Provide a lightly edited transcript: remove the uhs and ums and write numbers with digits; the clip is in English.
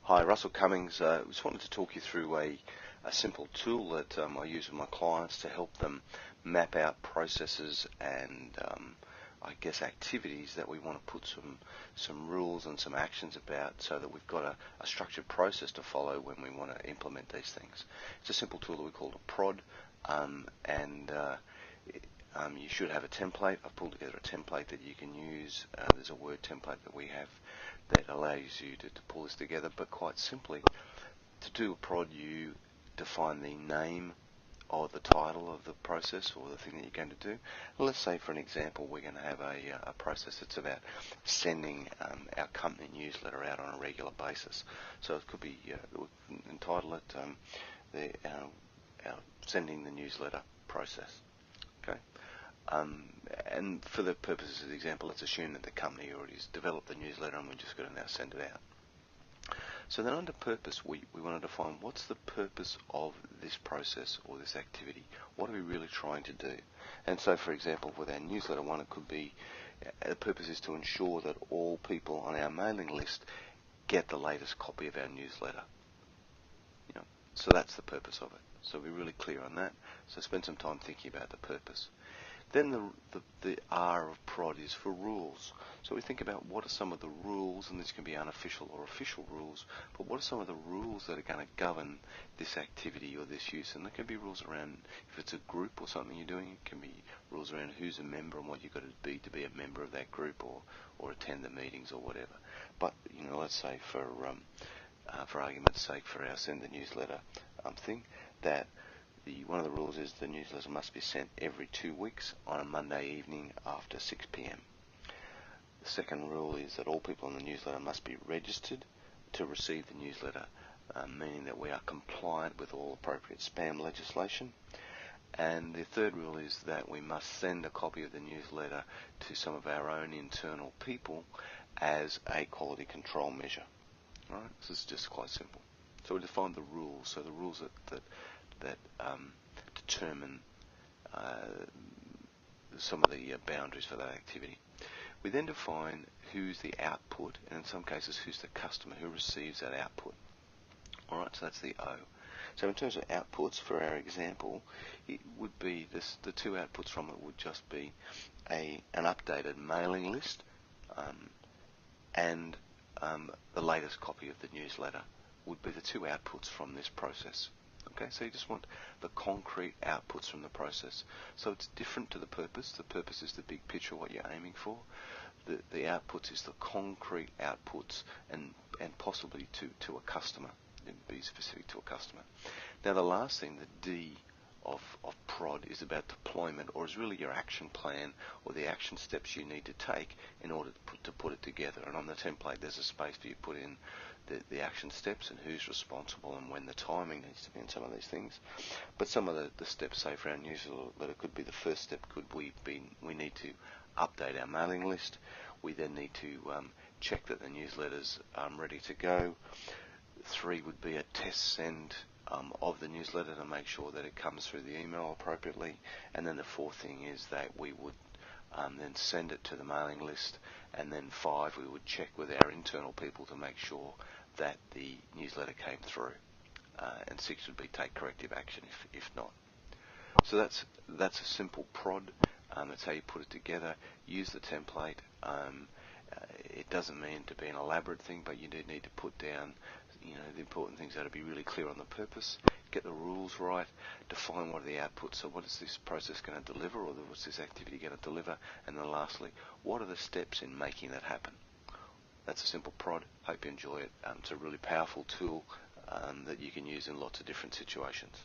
Hi, Russell Cummings. Just wanted to talk you through a simple tool that I use with my clients to help them map out processes and I guess activities that we want to put some rules and some actions about, so that we've got a structured process to follow when we want to implement these things. It's a simple tool that we call a PROD, you should have a template. I've pulled together a template that you can use. There's a Word template that we have that allows you to pull this together, but quite simply, to do a PROD, you define the name or the title of the process or the thing that you're going to do. Let's say, for an example, we're going to have a process that's about sending our company newsletter out on a regular basis. So it could be, we'll entitle it our sending the newsletter process. Okay. And for the purposes of the example, let's assume that the company already has developed the newsletter and we're just going to now send it out. So then under purpose, we want to define what's the purpose of this process or this activity. What are we really trying to do? And so, for example, with our newsletter one, it could be the purpose is to ensure that all people on our mailing list get the latest copy of our newsletter. So that's the purpose of it. So we're really clear on that. So spend some time thinking about the purpose. Then the R of PROD is for rules. So we think about what are some of the rules, and this can be unofficial or official rules, but what are some of the rules that are going to govern this activity or this use? And there can be rules around, if it's a group or something you're doing, it can be rules around who's a member and what you've got to be a member of that group or attend the meetings or whatever. But, let's say for argument's sake, for our send the newsletter thing, that one of the rules is the newsletter must be sent every 2 weeks on a Monday evening after 6 p.m. The second rule is that all people in the newsletter must be registered to receive the newsletter, meaning that we are compliant with all appropriate spam legislation. And the third rule is that we must send a copy of the newsletter to some of our own internal people as a quality control measure. All right, this is just quite simple. So we define the rules. So the rules that determine some of the boundaries for that activity. We then define who's the output, and in some cases who's the customer who receives that output. Alright, so that's the O. So in terms of outputs, for our example, it would be the two outputs from it would just be an updated mailing list and the latest copy of the newsletter would be the two outputs from this process. Okay, so you just want the concrete outputs from the process. So it's different to the purpose. The purpose is the big picture, what you're aiming for. The outputs is the concrete outputs and possibly to a customer. It'd be specific to a customer. Now the last thing, the D of PROD, is about deployment, or is really your action plan or the action steps you need to take in order to put it together. And on the template there's a space for you to put in the action steps and who's responsible and when the timing needs to be in some of these things. But some of the steps, say for our newsletter, could be the first step we need to update our mailing list. We then need to check that the newsletter's ready to go. 3 would be a test send of the newsletter to make sure that it comes through the email appropriately. And then the 4th thing is that we would then send it to the mailing list. And then 5, we would check with our internal people to make sure that the newsletter came through. And 6 would be take corrective action if not. So that's a simple PROD. That's how you put it together. Use the template. It doesn't mean to be an elaborate thing, but you do need to put down the important things are to be really clear on the purpose, get the rules right, define what are the outputs, so what is this process going to deliver, or what's this activity going to deliver, and then lastly, what are the steps in making that happen. That's a simple PROD. Hope you enjoy it. It's a really powerful tool that you can use in lots of different situations.